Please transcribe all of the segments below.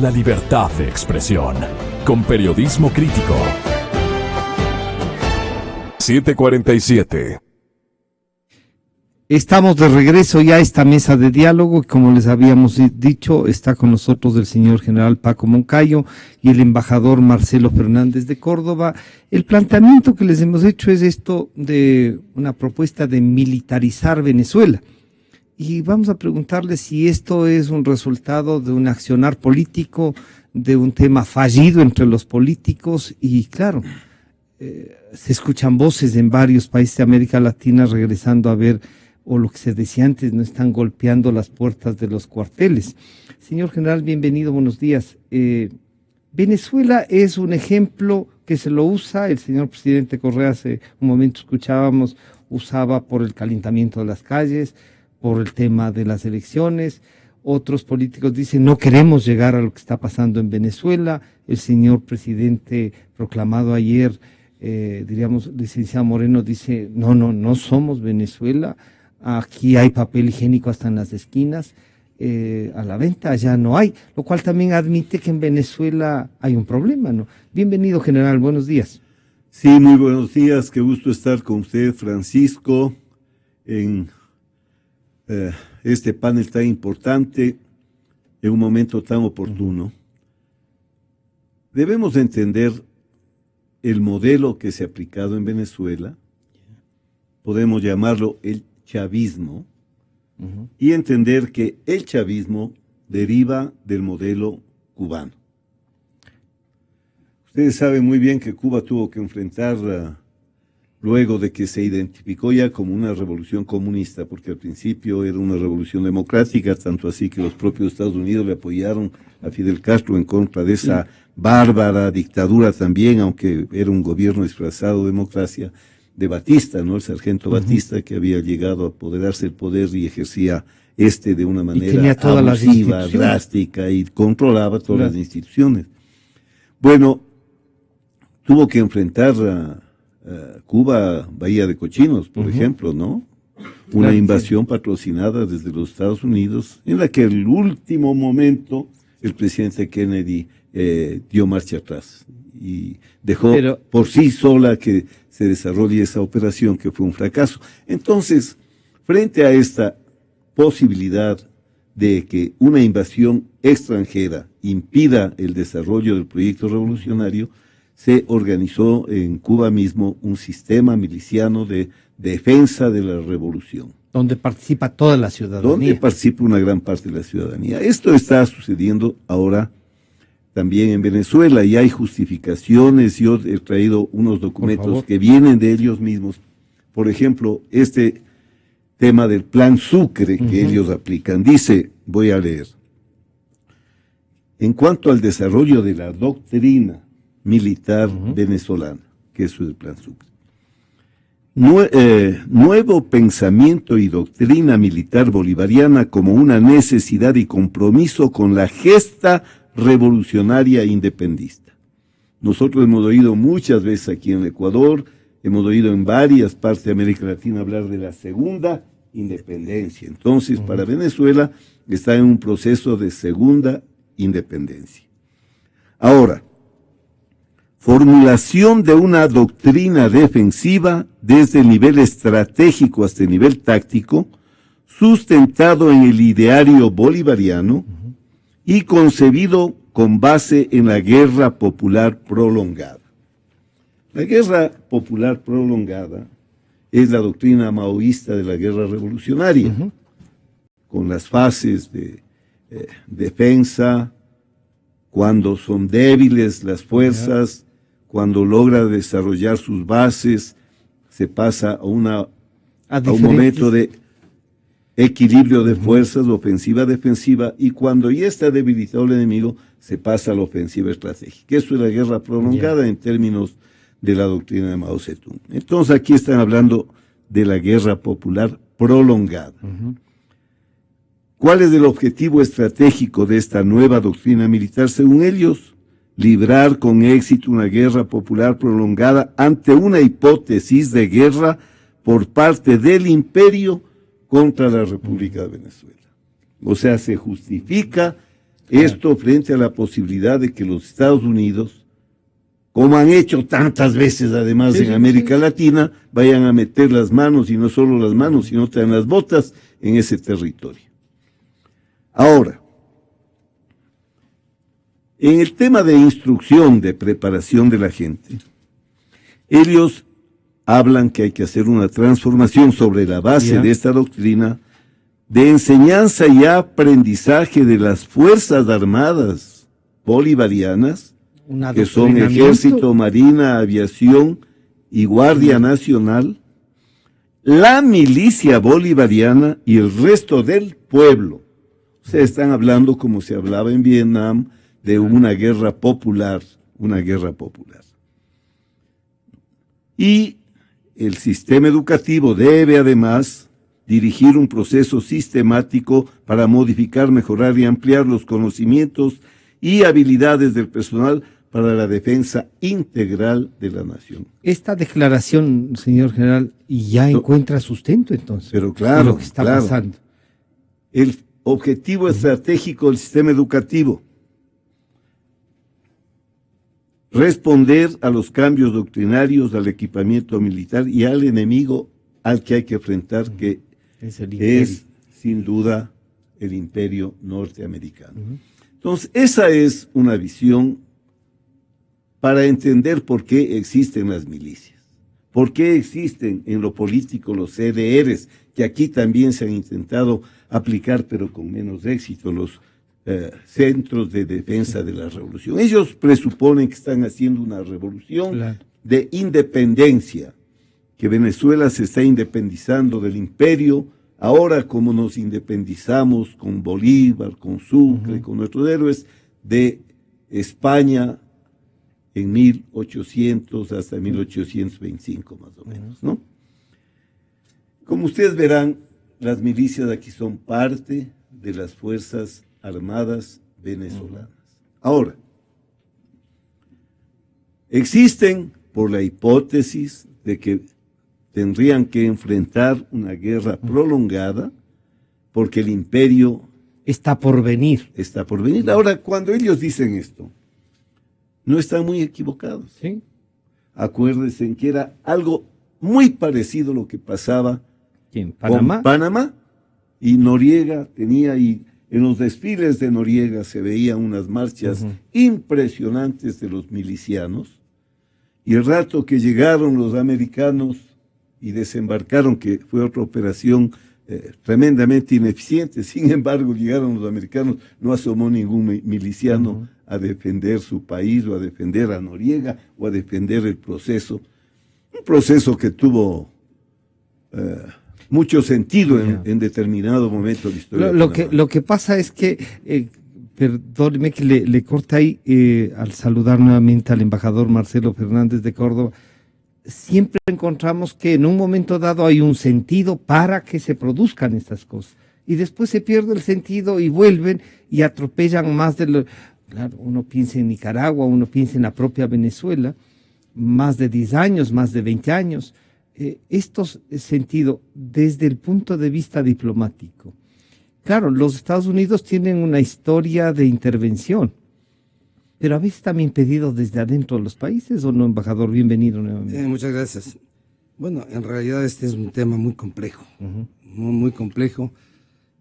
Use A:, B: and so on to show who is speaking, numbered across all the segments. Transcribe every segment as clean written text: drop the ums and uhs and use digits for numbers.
A: La libertad de expresión, con periodismo crítico. 7:47.
B: Estamos de regreso ya a esta mesa de diálogo y como les habíamos dicho, está con nosotros el señor general Paco Moncayo y el embajador Marcelo Fernández de Córdoba. El planteamiento que les hemos hecho es esto de una propuesta de militarizar Venezuela. Y vamos a preguntarle si esto es un resultado de un accionar político, de un tema fallido entre los políticos y claro, se escuchan voces en varios países de América Latina regresando a ver, o lo que se decía antes, no están golpeando las puertas de los cuarteles. Señor general, bienvenido, buenos días. Venezuela es un ejemplo que se lo usa, el señor presidente Correa hace un momento escuchábamos, usaba por el calentamiento de las calles, por el tema de las elecciones. Otros políticos dicen no queremos llegar a lo que está pasando en Venezuela. El señor presidente proclamado ayer, diríamos, licenciado Moreno, dice no somos Venezuela, aquí hay papel higiénico hasta en las esquinas, a la venta allá no hay, lo cual también admite que en Venezuela hay un problema, ¿no? Bienvenido, general, buenos días.
C: Sí, muy buenos días, qué gusto estar con usted, Francisco, en este panel tan importante, en un momento tan oportuno. Debemos entender el modelo que se ha aplicado en Venezuela, podemos llamarlo el chavismo, y entender que el chavismo deriva del modelo cubano. Ustedes saben muy bien que Cuba tuvo que enfrentar luego de que se identificó ya como una revolución comunista, porque al principio era una revolución democrática, tanto así que los propios Estados Unidos le apoyaron a Fidel Castro en contra de esa bárbara dictadura también, aunque era un gobierno disfrazado de democracia, de Batista, ¿no? El sargento Batista, que había llegado a apoderarse del poder y ejercía de una manera abusiva, drástica, y controlaba todas las instituciones. Bueno, tuvo que enfrentar a Cuba, Bahía de Cochinos, por ejemplo, ¿no? Una invasión patrocinada desde los Estados Unidos, en la que el último momento el presidente Kennedy dio marcha atrás y dejó por sí sola que se desarrolle esa operación, que fue un fracaso. Entonces, frente a esta posibilidad de que una invasión extranjera impida el desarrollo del proyecto revolucionario, se organizó en Cuba mismo un sistema miliciano de defensa de la revolución.
B: Donde participa toda la ciudadanía.
C: Donde participa una gran parte de la ciudadanía. Esto está sucediendo ahora también en Venezuela y hay justificaciones. Yo he traído unos documentos que vienen de ellos mismos. Por ejemplo, este tema del Plan Sucre que ellos aplican. Dice, voy a leer, en cuanto al desarrollo de la doctrina militar venezolana, que eso es el Plan Sucre. Nuevo pensamiento y doctrina militar bolivariana como una necesidad y compromiso con la gesta revolucionaria independentista. Nosotros hemos oído muchas veces aquí en el Ecuador, hemos oído en varias partes de América Latina hablar de la segunda independencia. Entonces, para Venezuela está en un proceso de segunda independencia. Ahora, formulación de una doctrina defensiva desde el nivel estratégico hasta el nivel táctico, sustentado en el ideario bolivariano y concebido con base en la guerra popular prolongada. La guerra popular prolongada es la doctrina maoísta de la guerra revolucionaria, con las fases de defensa, cuando son débiles las fuerzas, cuando logra desarrollar sus bases, se pasa a un momento de equilibrio de fuerzas, ofensiva-defensiva, y cuando ya está debilitado el enemigo, se pasa a la ofensiva estratégica. Eso es la guerra prolongada en términos de la doctrina de Mao Zedong. Entonces aquí están hablando de la guerra popular prolongada. ¿Cuál es el objetivo estratégico de esta nueva doctrina militar? Según ellos, librar con éxito una guerra popular prolongada ante una hipótesis de guerra por parte del imperio contra la República de Venezuela. O sea, se justifica Esto frente a la posibilidad de que los Estados Unidos, como han hecho tantas veces además en América Latina, vayan a meter las manos, y no solo las manos, sino también las botas en ese territorio. Ahora, en el tema de instrucción, de preparación de la gente, ellos hablan que hay que hacer una transformación sobre la base de esta doctrina de enseñanza y aprendizaje de las Fuerzas Armadas Bolivarianas, que son Ejército, Marina, Aviación y Guardia Nacional, la milicia bolivariana y el resto del pueblo. Se están hablando, como se hablaba en Vietnam, de una guerra popular, Y el sistema educativo debe además dirigir un proceso sistemático para modificar, mejorar y ampliar los conocimientos y habilidades del personal para la defensa integral de la nación.
B: Esta declaración, señor general, ya encuentra sustento entonces.
C: Pero claro,
B: lo que está pasando.
C: El objetivo estratégico del sistema educativo: responder a los cambios doctrinarios, al equipamiento militar y al enemigo al que hay que enfrentar, que es sin duda el imperio norteamericano. Entonces, esa es una visión para entender por qué existen las milicias, por qué existen en lo político los CDRs, que aquí también se han intentado aplicar, pero con menos éxito, los centros de defensa de la revolución. Ellos presuponen que están haciendo una revolución de independencia, que Venezuela se está independizando del imperio. Ahora, como nos independizamos con Bolívar, con Sucre, con nuestros héroes, de España en 1800 hasta 1825 más o menos, ¿no? Como ustedes verán, las milicias aquí son parte de las Fuerzas Armadas venezolanas. Ahora, existen por la hipótesis de que tendrían que enfrentar una guerra prolongada porque el imperio
B: está por venir.
C: Está por venir. Ahora, cuando ellos dicen esto, no están muy equivocados.
B: ¿Sí?
C: Acuérdense que era algo muy parecido a lo que pasaba
B: con Panamá,
C: y Noriega tenía, y en los desfiles de Noriega se veían unas marchas impresionantes de los milicianos, y el rato que llegaron los americanos y desembarcaron, que fue otra operación tremendamente ineficiente, sin embargo llegaron los americanos, no asomó ningún miliciano a defender su país o a defender a Noriega o a defender el proceso, un proceso que tuvo mucho sentido en determinado momento de la historia.
B: Lo que pasa es que, perdóneme que le corta ahí, al saludar nuevamente al embajador Marcelo Fernández de Córdoba, siempre encontramos que en un momento dado hay un sentido para que se produzcan estas cosas, y después se pierde el sentido y vuelven y atropellan más de lo... Claro, uno piensa en Nicaragua, uno piensa en la propia Venezuela, más de 10 años, más de 20 años. Estos sentido desde el punto de vista diplomático. Claro, los Estados Unidos tienen una historia de intervención, pero a veces también pedido desde adentro de los países, ¿o no, embajador? Bienvenido nuevamente.
D: Muchas gracias. Bueno, en realidad este es un tema muy complejo, muy complejo.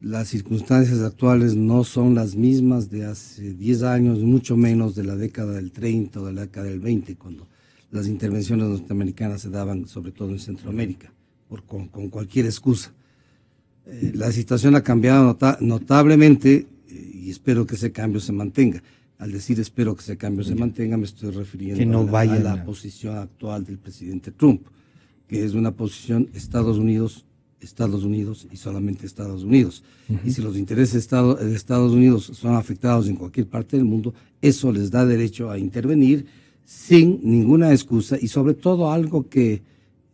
D: Las circunstancias actuales no son las mismas de hace 10 años, mucho menos de la década del 30 o de la década del 20, cuando las intervenciones norteamericanas se daban sobre todo en Centroamérica, con cualquier excusa. La situación ha cambiado notablemente y espero que ese cambio se mantenga. Al decir espero que ese cambio se mantenga, me estoy refiriendo a la posición actual del presidente Trump, que es una posición Estados Unidos y solamente Estados Unidos. Y si los intereses de Estados Unidos son afectados en cualquier parte del mundo, eso les da derecho a intervenir sin ninguna excusa y sobre todo algo que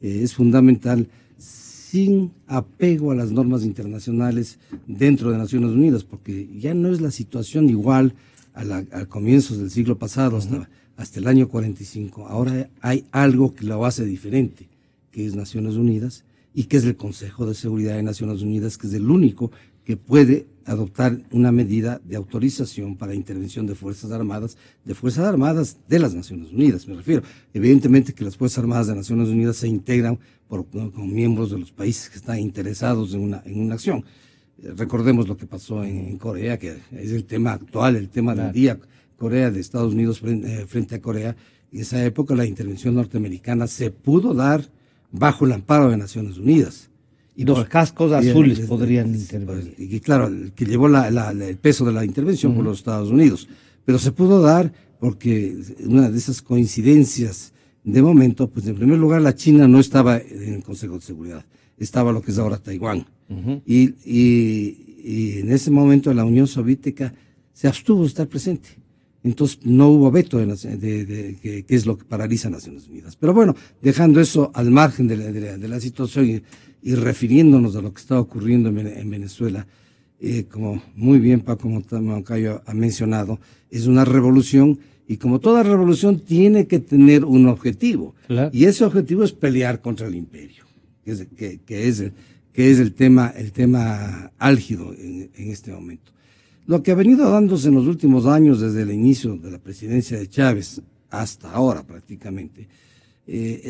D: es fundamental, sin apego a las normas internacionales dentro de Naciones Unidas, porque ya no es la situación igual a comienzos del siglo pasado, hasta el año 45. Ahora hay algo que lo hace diferente, que es Naciones Unidas, y que es el Consejo de Seguridad de Naciones Unidas, que es el único que puede adoptar una medida de autorización para intervención de Fuerzas Armadas de las Naciones Unidas, me refiero. Evidentemente que las Fuerzas Armadas de las Naciones Unidas se integran con miembros de los países que están interesados en una acción. Recordemos lo que pasó en Corea, que es el tema actual, el tema del día, Corea de Estados Unidos frente a Corea. En esa época la intervención norteamericana se pudo dar bajo el amparo de Naciones Unidas.
B: Y los cascos azules podrían intervenir.
D: Y claro, el que llevó el peso de la intervención por los Estados Unidos. Pero se pudo dar porque una de esas coincidencias de momento, pues en primer lugar la China no estaba en el Consejo de Seguridad, estaba lo que es ahora Taiwán. Y en ese momento la Unión Soviética se abstuvo de estar presente. Entonces no hubo veto que es lo que paraliza a Naciones Unidas. Pero bueno, dejando eso al margen de la situación y refiriéndonos a lo que está ocurriendo en Venezuela, como muy bien Paco Moncayo ha mencionado, es una revolución y como toda revolución tiene que tener un objetivo. Claro. Y ese objetivo es pelear contra el imperio, que es el tema álgido en este momento. Lo que ha venido dándose en los últimos años, desde el inicio de la presidencia de Chávez hasta ahora prácticamente,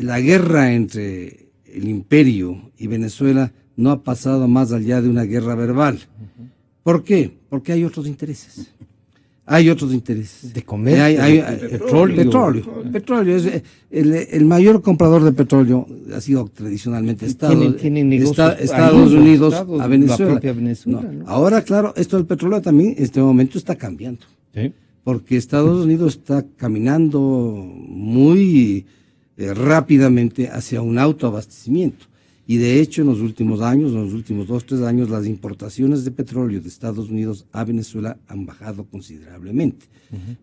D: la guerra entre el imperio y Venezuela no ha pasado más allá de una guerra verbal. ¿Por qué? Porque hay otros intereses. Hay otros intereses.
B: De comer,
D: petróleo. Es el mayor comprador de petróleo ha sido tradicionalmente Estados Unidos a Venezuela.
B: La propia Venezuela, ¿no?
D: Ahora, claro, esto del petróleo también en este momento está cambiando. ¿Sí? Porque Estados Unidos está caminando muy rápidamente hacia un autoabastecimiento. Y de hecho, en los últimos años, en los últimos 2 o 3 años, las importaciones de petróleo de Estados Unidos a Venezuela han bajado considerablemente.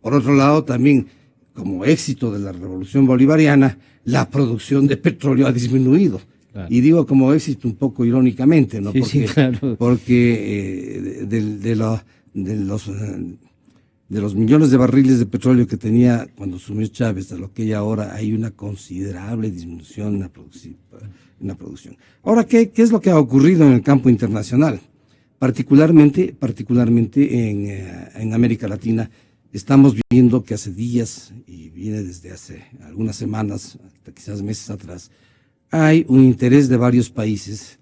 D: Por otro lado, también, como éxito de la revolución bolivariana, la producción de petróleo ha disminuido. Claro. Y digo como éxito un poco irónicamente, ¿no? Porque de los millones de barriles de petróleo que tenía cuando asumió Chávez, a lo que hay ahora, hay una considerable disminución en la producción. Ahora, ¿qué es lo que ha ocurrido en el campo internacional? Particularmente en América Latina, estamos viendo que hace días, y viene desde hace algunas semanas, hasta quizás meses atrás, hay un interés de varios países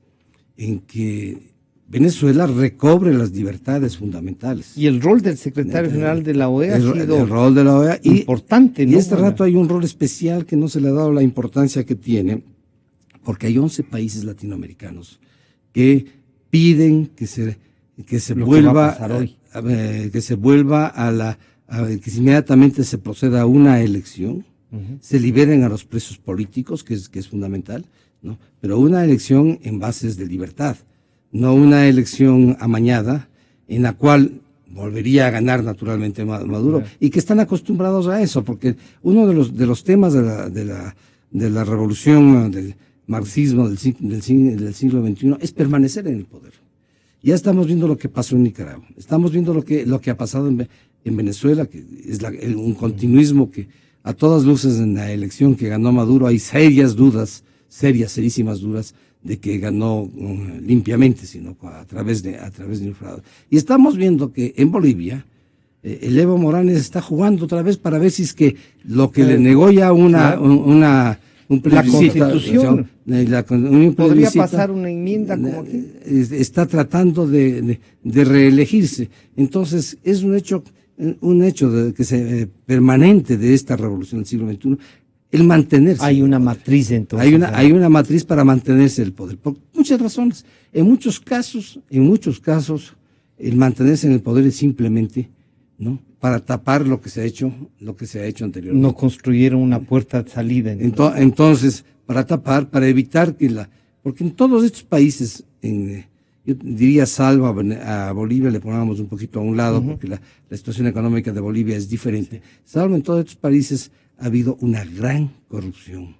D: en que Venezuela recobre las libertades fundamentales.
B: Y el rol del secretario general de la OEA ha sido
D: el rol de la OEA
B: importante, ¿no?
D: Y este rato hay un rol especial que no se le ha dado la importancia que tiene, porque hay 11 países latinoamericanos que piden que se vuelva que inmediatamente se proceda a una elección, se liberen a los presos políticos, que es fundamental, ¿no? Pero una elección en bases de libertad, no una elección amañada en la cual volvería a ganar naturalmente Maduro, y que están acostumbrados a eso, porque uno de los temas de la revolución del marxismo del siglo XXI es permanecer en el poder. Ya estamos viendo lo que pasó en Nicaragua, estamos viendo lo que ha pasado en Venezuela, que es un continuismo que a todas luces en la elección que ganó Maduro hay serísimas dudas de que ganó limpiamente, sino a través de un fraude. Y estamos viendo que en Bolivia el Evo Morales está jugando otra vez para ver si es que lo que le negó ya un plebiscito,
B: la Constitución, podría pasar una enmienda como aquí.
D: Está tratando de reelegirse. Entonces es un hecho permanente de esta revolución del siglo XXI, el mantenerse.
B: Hay una matriz entonces.
D: Hay una matriz para mantenerse el poder, por muchas razones. En muchos casos, el mantenerse en el poder es simplemente, ¿no?, para tapar lo que se ha hecho anteriormente.
B: No construyeron una puerta de salida.
D: Entonces, para tapar, para evitar porque en todos estos países, yo diría salvo a Bolivia, le pongamos un poquito a un lado, porque la situación económica de Bolivia es diferente, salvo en todos estos países ha habido una gran corrupción,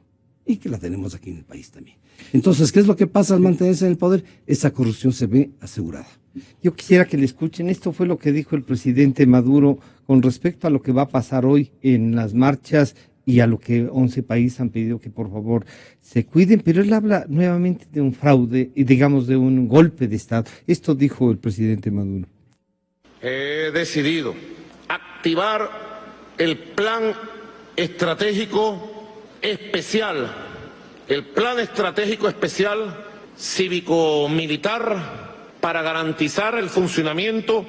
D: y que la tenemos aquí en el país también. Entonces, ¿qué es lo que pasa al mantenerse en el poder? Esa corrupción se ve asegurada.
B: Yo quisiera que le escuchen, esto fue lo que dijo el presidente Maduro con respecto a lo que va a pasar hoy en las marchas y a lo que 11 países han pedido que por favor se cuiden, pero él habla nuevamente de un fraude y digamos de un golpe de Estado. Esto dijo el presidente Maduro.
E: He decidido activar el plan estratégico especial, cívico-militar para garantizar el funcionamiento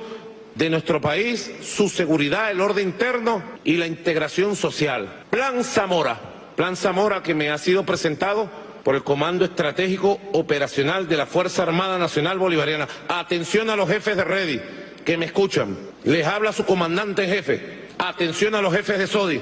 E: de nuestro país, su seguridad, el orden interno y la integración social. Plan Zamora que me ha sido presentado por el Comando Estratégico Operacional de la Fuerza Armada Nacional Bolivariana. Atención a los jefes de Redi que me escuchan. Les habla su comandante en jefe. Atención a los jefes de SODI.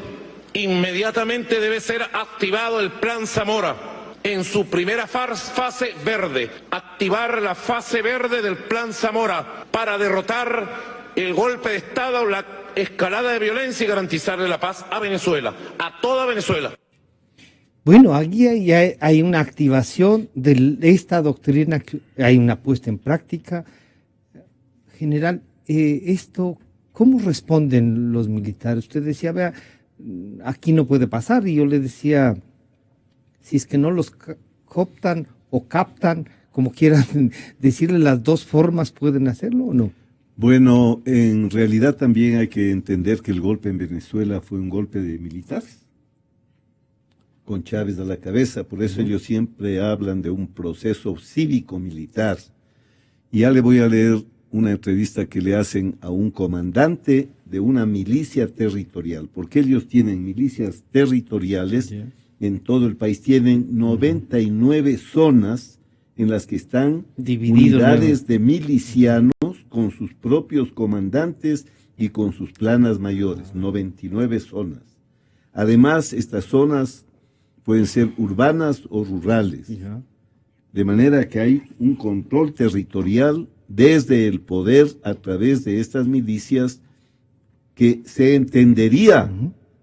E: Inmediatamente debe ser activado el Plan Zamora en su primera fase verde. Activar la fase verde del Plan Zamora para derrotar el golpe de Estado, la escalada de violencia y garantizarle la paz a Venezuela, a toda Venezuela.
B: Bueno, aquí hay una activación de esta doctrina, hay una puesta en práctica. General, esto, ¿cómo responden los militares? Usted decía, vea, aquí no puede pasar, y yo le decía, si es que no los cooptan o captan, como quieran decirle, las dos formas, ¿pueden hacerlo o no?
C: Bueno, en realidad también hay que entender que el golpe en Venezuela fue un golpe de militares, con Chávez a la cabeza. Por eso ellos siempre hablan de un proceso cívico-militar. Y ya le voy a leer una entrevista que le hacen a un comandante de una milicia territorial, porque ellos tienen milicias territoriales en todo el país. Tienen 99 zonas en las que están unidades de milicianos con sus propios comandantes y con sus planas mayores, 99 zonas. Además, estas zonas pueden ser urbanas o rurales, de manera que hay un control territorial desde el poder a través de estas milicias que se entendería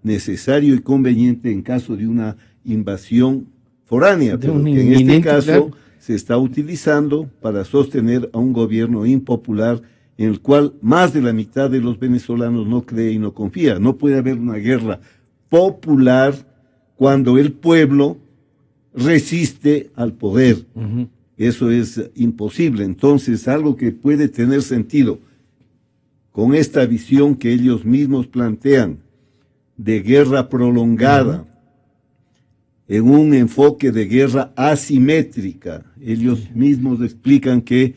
C: necesario y conveniente en caso de una invasión foránea, pero que en este caso se está utilizando para sostener a un gobierno impopular en el cual más de la mitad de los venezolanos no cree y no confía. No puede haber una guerra popular cuando el pueblo resiste al poder. Eso es imposible. Entonces, algo que puede tener sentido con esta visión que ellos mismos plantean de guerra prolongada, en un enfoque de guerra asimétrica. Ellos mismos explican que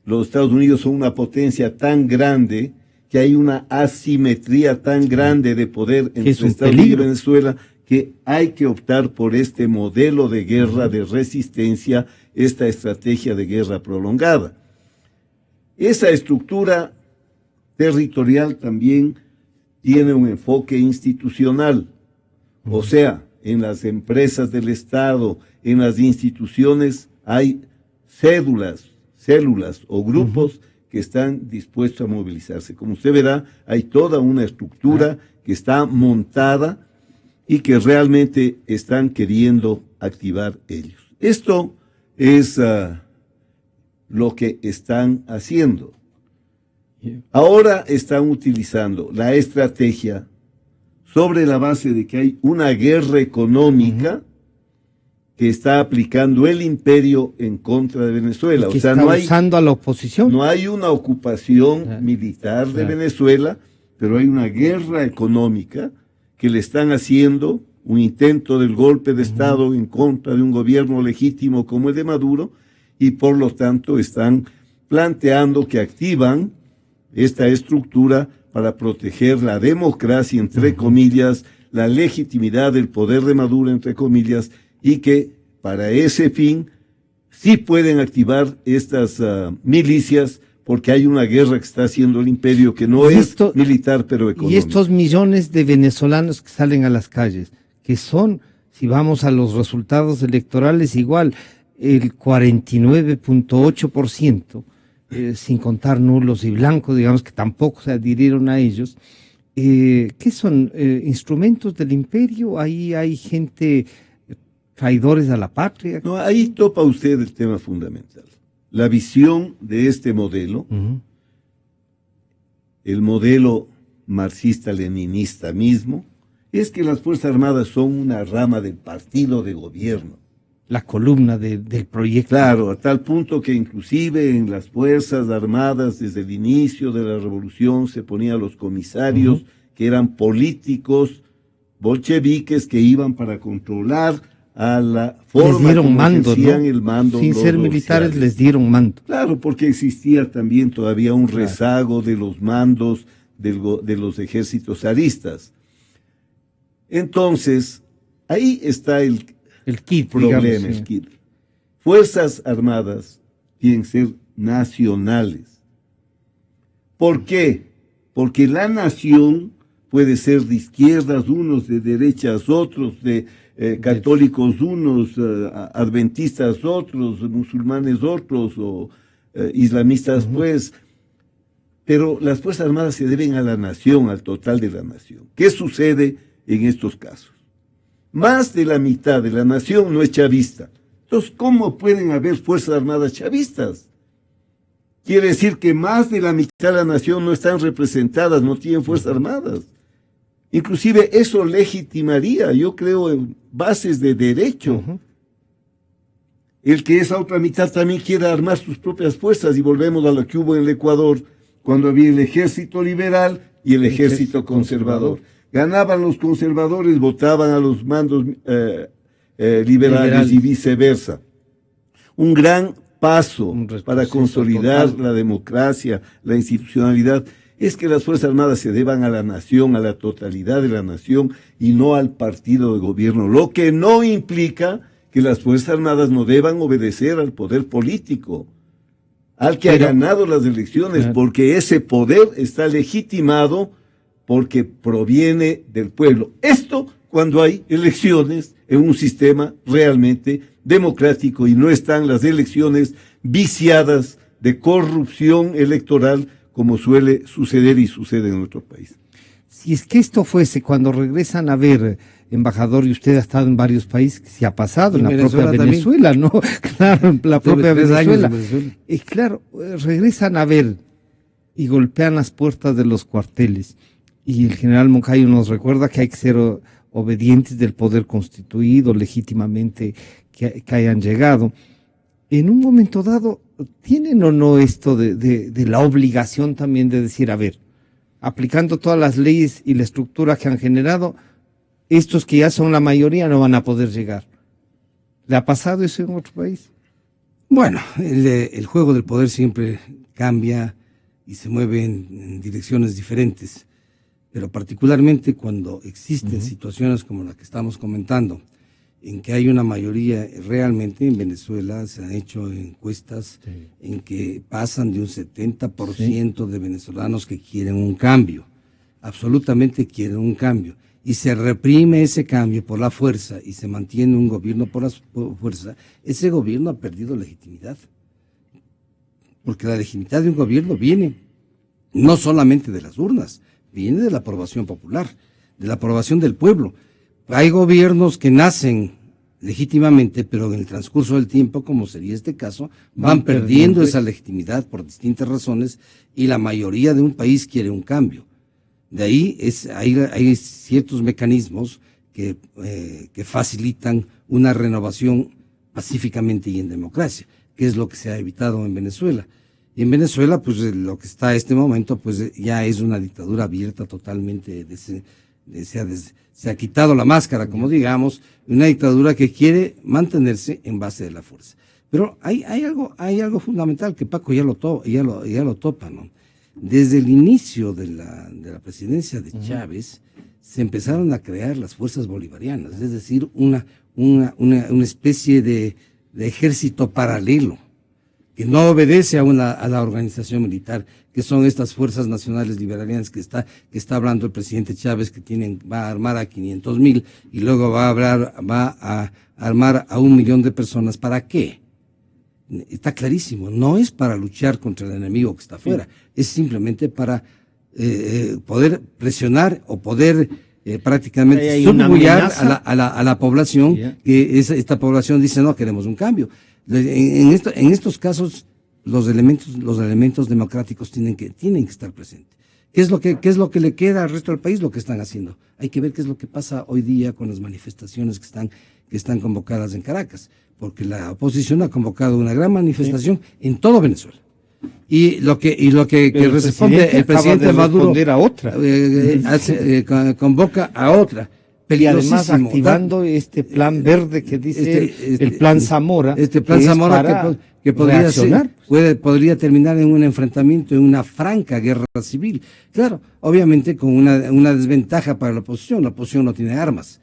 C: los Estados Unidos son una potencia tan grande que hay una asimetría tan grande de poder entre Estados Unidos y Venezuela, que hay que optar por este modelo de guerra de resistencia, esta estrategia de guerra prolongada. Esa estructura territorial también tiene un enfoque institucional, o sea, en las empresas del Estado, en las instituciones, hay células o grupos que están dispuestos a movilizarse. Como usted verá, hay toda una estructura que está montada y que realmente están queriendo activar ellos. Esto es lo que están haciendo. Ahora están utilizando la estrategia sobre la base de que hay una guerra económica que está aplicando el imperio en contra de Venezuela.
B: O sea, no hay, usando a la oposición.
C: No hay una ocupación militar de Venezuela, pero hay una guerra económica que le están haciendo, un intento del golpe de Estado en contra de un gobierno legítimo como el de Maduro, y por lo tanto están planteando que activan esta estructura para proteger la democracia, entre comillas, la legitimidad del poder de Maduro, entre comillas, y que para ese fin sí pueden activar estas milicias, porque hay una guerra que está haciendo el imperio que no es militar, pero económica.
B: Y estos millones de venezolanos que salen a las calles, que son, si vamos a los resultados electorales, igual, el 49.8%, sin contar nulos y blancos, digamos que tampoco se adhirieron a ellos. ¿Qué son? ¿Instrumentos del imperio? ¿Ahí hay gente, traidores a la patria?
C: No, ahí topa usted el tema fundamental. La visión de este modelo, el modelo marxista-leninista mismo, es que las Fuerzas Armadas son una rama del partido de gobierno.
B: La columna del proyecto.
C: Claro, a tal punto que inclusive en las Fuerzas Armadas, desde el inicio de la revolución, se ponían los comisarios que eran políticos bolcheviques que iban para controlar a la forma
B: les dieron
C: como
B: mando,
C: ejercían
B: ¿no?
C: el mando.
B: Sin ser militares les dieron mando.
C: Claro, porque existía también todavía un rezago de los mandos de los ejércitos zaristas. Entonces, ahí está el
B: kit,
C: problema,
B: digamos,
C: el
B: sí.
C: kit. Fuerzas Armadas tienen que ser nacionales. ¿Por qué? Porque la nación puede ser de izquierdas unos, de derechas otros, de católicos unos, adventistas otros, musulmanes otros, o islamistas pues. Pero las Fuerzas Armadas se deben a la nación, al total de la nación. ¿Qué sucede en estos casos? Más de la mitad de la nación no es chavista. Entonces, ¿cómo pueden haber Fuerzas Armadas chavistas? Quiere decir que más de la mitad de la nación no están representadas, no tienen Fuerzas Armadas. Inclusive eso legitimaría, yo creo, en bases de derecho. El que esa otra mitad también quiera armar sus propias fuerzas, y volvemos a lo que hubo en el Ecuador, cuando había el ejército liberal y el ejército conservador. Ganaban los conservadores, votaban a los mandos liberales y viceversa. Un gran paso para consolidar total la democracia, la institucionalidad, es que las Fuerzas Armadas se deban a la nación, a la totalidad de la nación, y no al partido de gobierno, lo que no implica que las Fuerzas Armadas no deban obedecer al poder político, al que ha ganado las elecciones, porque ese poder está legitimado porque proviene del pueblo. Esto cuando hay elecciones en un sistema realmente democrático y no están las elecciones viciadas de corrupción electoral como suele suceder y sucede en nuestro país.
B: Si es que esto fuese, cuando regresan a ver, embajador, y usted ha estado en varios países, se ha pasado en la propia Venezuela, ¿no? Claro, en la propia Venezuela. Claro, regresan a ver y golpean las puertas de los cuarteles. Y el general Moncayo nos recuerda que hay que ser obedientes del poder constituido, legítimamente que hayan llegado. En un momento dado, ¿tienen o no esto de la obligación también de decir, a ver, aplicando todas las leyes y la estructura que han generado, estos que ya son la mayoría no van a poder llegar? ¿Le ha pasado eso en otro país?
D: Bueno, el juego del poder siempre cambia y se mueve en direcciones diferentes, pero particularmente cuando existen situaciones como la que estamos comentando, en que hay una mayoría, realmente en Venezuela se han hecho encuestas en que pasan de un 70% de venezolanos que quieren un cambio, absolutamente quieren un cambio, y se reprime ese cambio por la fuerza y se mantiene un gobierno por la fuerza. Ese gobierno ha perdido legitimidad, porque la legitimidad de un gobierno viene no solamente de las urnas, viene de la aprobación popular, de la aprobación del pueblo. Hay gobiernos que nacen legítimamente, pero en el transcurso del tiempo, como sería este caso, van perdiendo esa legitimidad por distintas razones, y la mayoría de un país quiere un cambio. De ahí hay ciertos mecanismos que facilitan una renovación pacíficamente y en democracia, que es lo que se ha evitado en Venezuela. Y en Venezuela, pues lo que está a este momento, pues ya es una dictadura abierta totalmente, se ha quitado la máscara, como digamos, una dictadura que quiere mantenerse en base de la fuerza. Pero hay algo fundamental que Paco ya lo topa, ¿no? Desde el inicio de la presidencia de Chávez, se empezaron a crear las fuerzas bolivarianas, es decir, una especie de ejército paralelo, que no obedece a la organización militar, que son estas fuerzas nacionales liberales que está hablando el presidente Chávez, que va a armar a 500,000 y luego va a armar a 1 millón de personas. ¿Para qué? Está clarísimo, no es para luchar contra el enemigo que está afuera, es simplemente para poder presionar o poder prácticamente subyugar a la población, que esta población dice, no, queremos un cambio. En estos casos, los elementos democráticos tienen que estar presentes. ¿Qué es lo que le queda al resto del país? Lo que están haciendo. Hay que ver qué es lo que pasa hoy día con las manifestaciones que están convocadas en Caracas, porque la oposición ha convocado una gran manifestación en todo Venezuela. Y lo que responde el presidente Maduro
B: a otra.
D: Convoca a otra.
B: Y además activando este plan verde que dice el plan Zamora.
D: Este plan Zamora que podría terminar en un enfrentamiento, en una franca guerra civil. Claro, obviamente con una desventaja para la oposición. La oposición no tiene armas.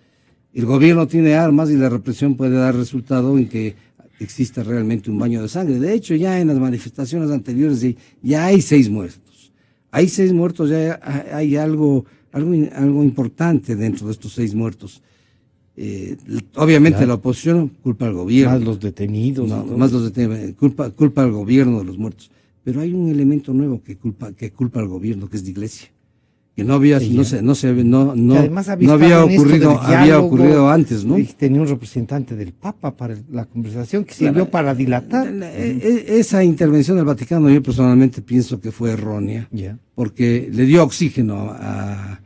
D: El gobierno tiene armas y la represión puede dar resultado en que exista realmente un baño de sangre. De hecho, ya en las manifestaciones anteriores ya hay 6 muertos. Hay 6 muertos, ya hay algo importante dentro de estos 6 muertos. Obviamente claro. La oposición culpa al gobierno.
B: Más los detenidos.
D: Más los detenidos. Culpa al gobierno de los muertos. Pero hay un elemento nuevo que culpa al gobierno, que es la iglesia. Que no había ocurrido antes, ¿no?
B: Tenía un representante del Papa para la conversación que sirvió para dilatar.
D: Esa intervención del Vaticano yo personalmente pienso que fue errónea, porque le dio oxígeno a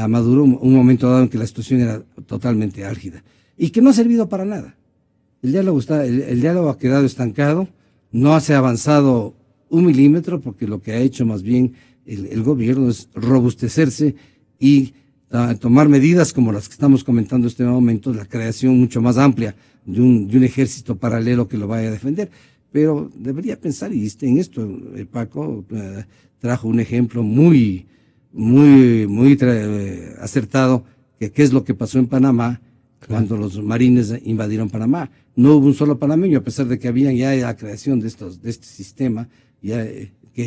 D: Maduro un momento dado en que la situación era totalmente álgida y que no ha servido para nada. El diálogo ha quedado estancado, no se ha avanzado 1 milímetro, porque lo que ha hecho más bien el gobierno es robustecerse y tomar medidas como las que estamos comentando en este momento, la creación mucho más amplia de un ejército paralelo que lo vaya a defender. Pero debería pensar, y en esto Paco trajo un ejemplo muy acertado, que qué es lo que pasó en Panamá cuando los marines invadieron Panamá. No hubo un solo panameño, a pesar de que había ya la creación de este sistema,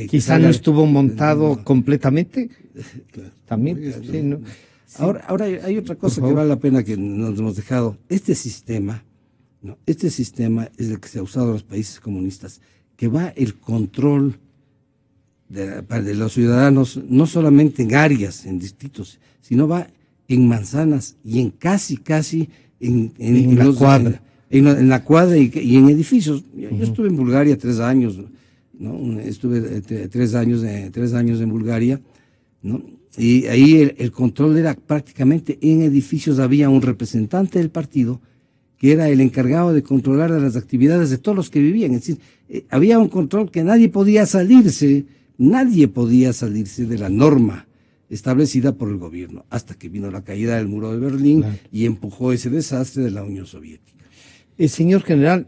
B: quizá no estuvo montado completamente. También. Sí, ¿no?
D: Ahora hay otra cosa que vale la pena que nos hemos dejado. Este sistema es el que se ha usado en los países comunistas, que va el control de los ciudadanos, no solamente en áreas, en distritos, sino va en manzanas y en casi en la cuadra y en edificios. Yo estuve en Bulgaria 3 años, ¿no? Estuve 3 años en Bulgaria, ¿no? Y ahí el control era prácticamente en edificios. Había un representante del partido que era el encargado de controlar las actividades de todos los que vivían. Es decir, había un control que nadie podía salirse de la norma establecida por el gobierno, hasta que vino la caída del muro de Berlín y empujó ese desastre de la Unión Soviética.
B: Señor general,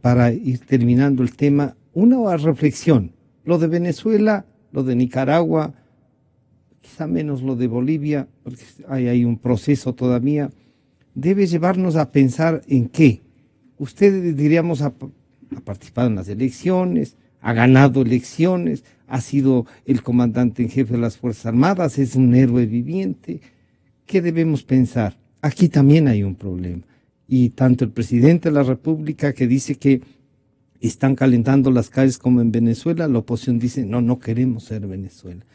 B: para ir terminando el tema, una reflexión. Lo de Venezuela, lo de Nicaragua, quizá menos lo de Bolivia, porque hay un proceso todavía, debe llevarnos a pensar en qué. Usted, diríamos, ha participado en las elecciones, ha ganado elecciones, ha sido el comandante en jefe de las Fuerzas Armadas, es un héroe viviente. ¿Qué debemos pensar? Aquí también hay un problema. Y tanto el presidente de la República, que dice que están calentando las calles como en Venezuela, la oposición dice, no queremos ser Venezuela.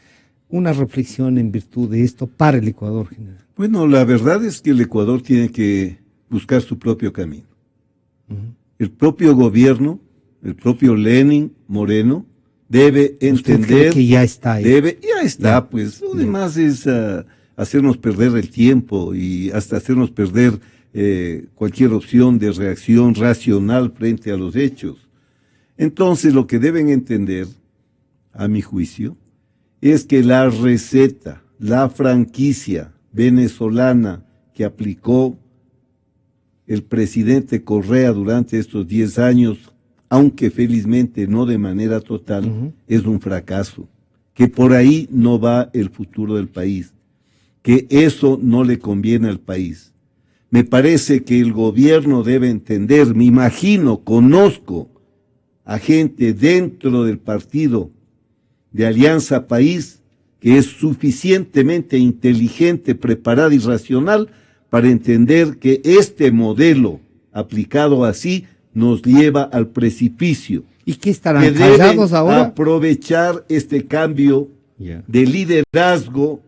B: Una reflexión en virtud de esto para el Ecuador, general.
C: Bueno, la verdad es que el Ecuador tiene que buscar su propio camino. El propio gobierno, el propio Lenin Moreno, debe entender
B: que ya está ahí.
C: Pues lo demás es hacernos perder el tiempo y hasta hacernos perder cualquier opción de reacción racional frente a los hechos. Entonces, lo que deben entender, a mi juicio, es que la receta, la franquicia venezolana que aplicó el presidente Correa durante estos 10 años, aunque felizmente no de manera total, es un fracaso, que por ahí no va el futuro del país, que eso no le conviene al país. Me parece que el gobierno debe entender, me imagino, conozco a gente dentro del partido de Alianza País que es suficientemente inteligente, preparada y racional para entender que este modelo aplicado así nos lleva al precipicio.
B: ¿Y qué estarán callados ahora?
C: Aprovechar este cambio de liderazgo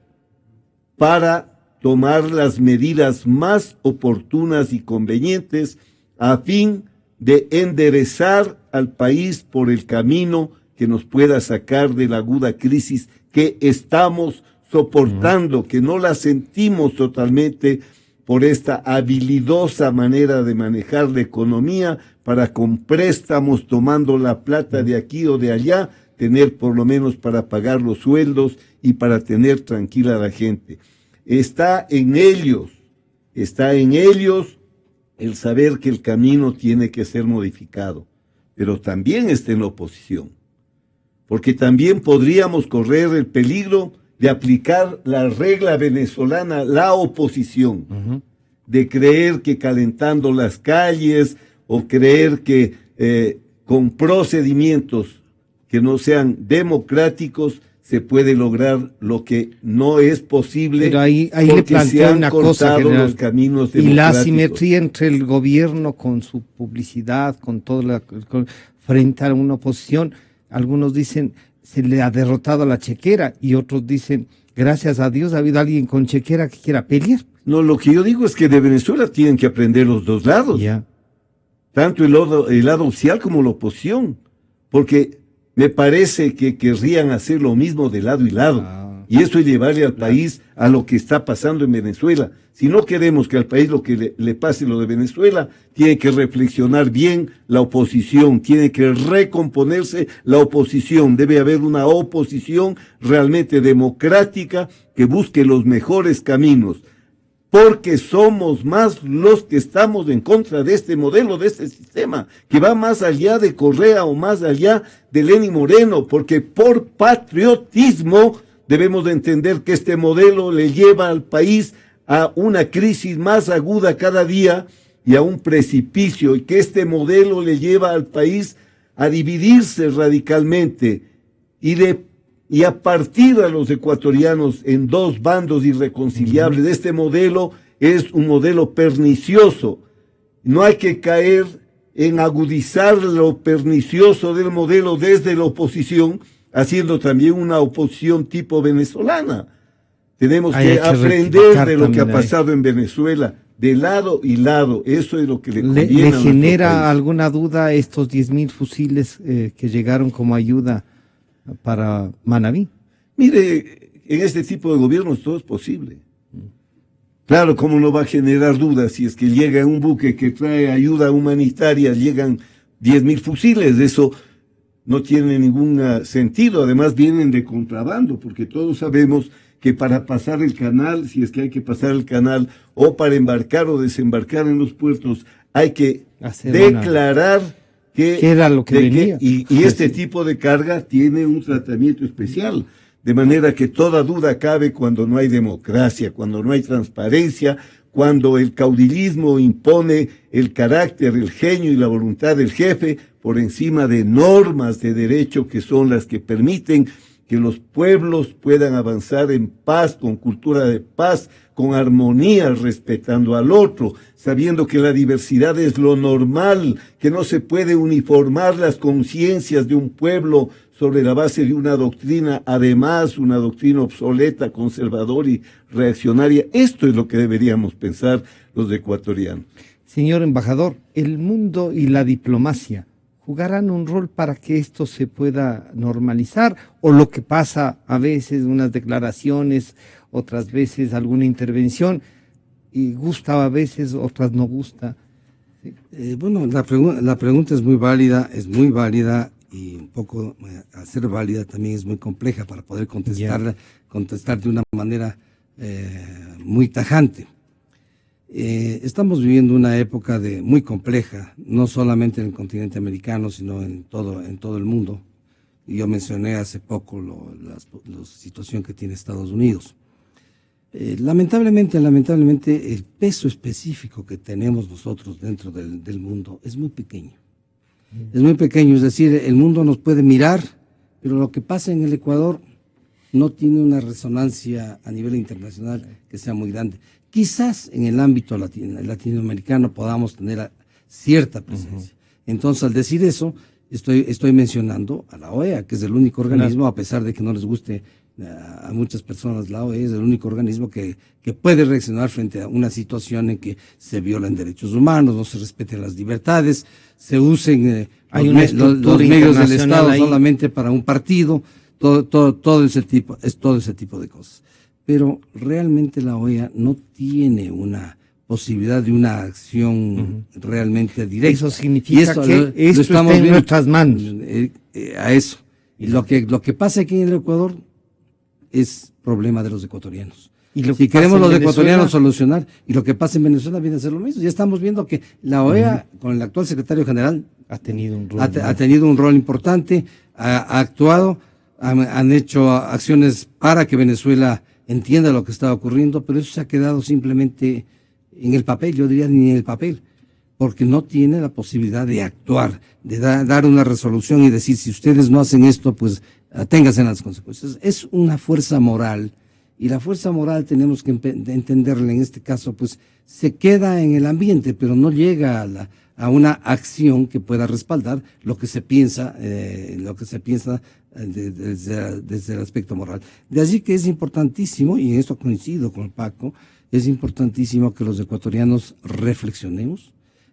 C: para tomar las medidas más oportunas y convenientes a fin de enderezar al país por el camino que nos pueda sacar de la aguda crisis que estamos soportando, que no la sentimos totalmente por esta habilidosa manera de manejar la economía para con préstamos tomando la plata de aquí o de allá, tener por lo menos para pagar los sueldos y para tener tranquila a la gente. Está en ellos el saber que el camino tiene que ser modificado, pero también está en la oposición, porque también podríamos correr el peligro de aplicar la regla venezolana, la oposición, de creer que calentando las calles o creer que con procedimientos que no sean democráticos se puede lograr lo que no es posible.
B: Pero ahí le
C: porque
B: planteo
C: se han
B: una
C: cortado
B: cosa, general,
C: los caminos
B: y la
C: democráticos.
B: asimetría entre el gobierno con su publicidad, con toda frente a una oposición. Algunos dicen se le ha derrotado a la chequera y otros dicen gracias a Dios ha habido alguien con chequera que quiera pelear.
C: No, lo que yo digo es que de Venezuela tienen que aprender los dos lados, tanto el lado oficial como la oposición, porque me parece que querrían hacer lo mismo de lado y lado, y eso es llevarle al país a lo que está pasando en Venezuela. Si no queremos que al país lo que le pase lo de Venezuela, tiene que reflexionar bien la oposición, tiene que recomponerse la oposición, debe haber una oposición realmente democrática que busque los mejores caminos, porque somos más los que estamos en contra de este modelo, de este sistema, que va más allá de Correa o más allá de Lenín Moreno, porque por patriotismo debemos de entender que este modelo le lleva al país a una crisis más aguda cada día y a un precipicio, y que este modelo le lleva al país a dividirse radicalmente y a partir a los ecuatorianos en dos bandos irreconciliables. Este modelo es un modelo pernicioso. No hay que caer en agudizar lo pernicioso del modelo desde la oposición, haciendo también una oposición tipo venezolana. Tenemos que aprender de lo que ha pasado en Venezuela, de lado y lado. Eso es lo que le conviene.
B: ¿Le genera alguna duda estos 10.000 fusiles que llegaron como ayuda para Manabí?
C: Mire, en este tipo de gobiernos todo es posible. Claro, ¿cómo no va a generar dudas si es que llega un buque que trae ayuda humanitaria, llegan 10.000 fusiles? Eso no tiene ningún sentido. Además vienen de contrabando, porque todos sabemos que para pasar el canal, si es que hay que pasar el canal, o para embarcar o desembarcar en los puertos, hay que declarar ¿qué era lo que venía? Y este tipo de carga tiene un tratamiento especial, de manera que toda duda cabe cuando no hay democracia, cuando no hay transparencia, cuando el caudillismo impone el carácter, el genio y la voluntad del jefe por encima de normas de derecho que son las que permiten que los pueblos puedan avanzar en paz, con cultura de paz, con armonía, respetando al otro, sabiendo que la diversidad es lo normal, que no se puede uniformar las conciencias de un pueblo sobre la base de una doctrina, además una doctrina obsoleta, conservadora y reaccionaria. Esto es lo que deberíamos pensar los ecuatorianos.
B: Señor embajador, el mundo y la diplomacia ¿jugarán un rol para que esto se pueda normalizar? ¿O lo que pasa a veces, unas declaraciones, otras veces alguna intervención, y gusta a veces, otras no gusta?
D: Bueno, la pregunta es muy válida, y un poco al ser válida también es muy compleja para poder contestar de una manera muy tajante. Estamos viviendo una época muy compleja, no solamente en el continente americano, sino en todo el mundo. Y yo mencioné hace poco la situación que tiene Estados Unidos. Lamentablemente, el peso específico que tenemos nosotros dentro del mundo es muy pequeño. Es muy pequeño, es decir, el mundo nos puede mirar, pero lo que pasa en el Ecuador no tiene una resonancia a nivel internacional que sea muy grande. Quizás en el ámbito latinoamericano podamos tener cierta presencia. Entonces, al decir eso, estoy mencionando a la OEA, que es el único organismo, a pesar de que no les guste a muchas personas, la OEA es el único organismo que puede reaccionar frente a una situación en que se violan derechos humanos, no se respeten las libertades, se usen los medios del Estado solamente para un partido. todo ese tipo de cosas. Pero realmente la OEA no tiene una posibilidad de una acción realmente directa.
B: Eso significa
D: esto
B: que esto está en nuestras manos.
D: A eso. Y lo que pasa aquí en el Ecuador es problema de los ecuatorianos. Si queremos los ecuatorianos solucionar, y lo que pasa en Venezuela viene a ser lo mismo. Ya estamos viendo que la OEA, con el actual secretario general,
B: ha tenido un
D: rol importante, ha actuado, han hecho acciones para que Venezuela entienda lo que está ocurriendo, pero eso se ha quedado simplemente en el papel, yo diría ni en el papel, porque no tiene la posibilidad de actuar, de dar una resolución y decir, si ustedes no hacen esto, pues ténganse las consecuencias. Es una fuerza moral, y la fuerza moral tenemos que entenderla en este caso, pues se queda en el ambiente, pero no llega a una acción que pueda respaldar lo que se piensa desde el aspecto moral. De allí que es importantísimo, y en esto coincido con Paco, es importantísimo que los ecuatorianos reflexionemos,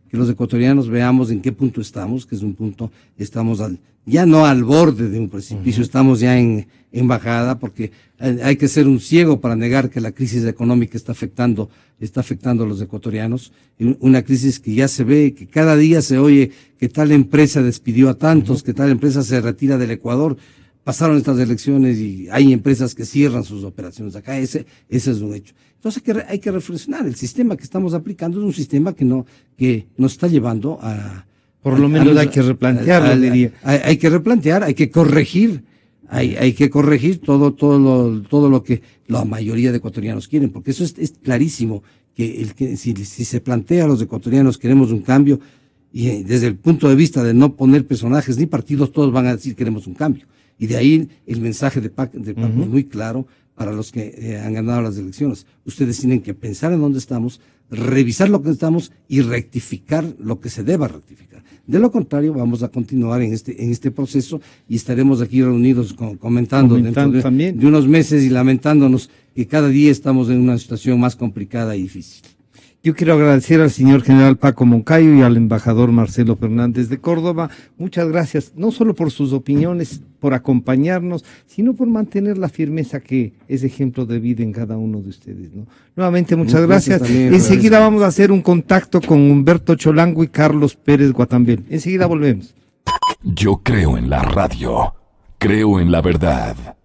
D: que los ecuatorianos veamos en qué punto estamos, que es un punto, estamos ya no al borde de un precipicio, estamos ya en bajada, porque hay que ser un ciego para negar que la crisis económica está afectando a los ecuatorianos, una crisis que ya se ve, que cada día se oye que tal empresa despidió a tantos, que tal empresa se retira del Ecuador. Pasaron estas elecciones y hay empresas que cierran sus operaciones acá, ese es un hecho. Entonces hay que reflexionar, el sistema que estamos aplicando es un sistema que nos está llevando a...
B: Por lo menos hay que replantearlo, diría.
D: Hay que replantear, hay que corregir, hay que corregir todo lo que la mayoría de ecuatorianos quieren, porque eso es clarísimo, que si se plantea a los ecuatorianos queremos un cambio, y desde el punto de vista de no poner personajes ni partidos, todos van a decir queremos un cambio. Y de ahí el mensaje de Paco es muy claro para los que han ganado las elecciones. Ustedes tienen que pensar en dónde estamos, revisar lo que estamos y rectificar lo que se deba rectificar. De lo contrario, vamos a continuar en este proceso y estaremos aquí reunidos comentando dentro de unos meses y lamentándonos que cada día estamos en una situación más complicada y difícil.
B: Yo quiero agradecer al señor general Paco Moncayo y al embajador Marcelo Fernández de Córdoba. Muchas gracias, no solo por sus opiniones, por acompañarnos, sino por mantener la firmeza que es ejemplo de vida en cada uno de ustedes, ¿no? Nuevamente, muchas gracias. Enseguida vamos a hacer un contacto con Humberto Cholango y Carlos Pérez Guatambel. Enseguida volvemos.
A: Yo creo en la radio. Creo en la verdad.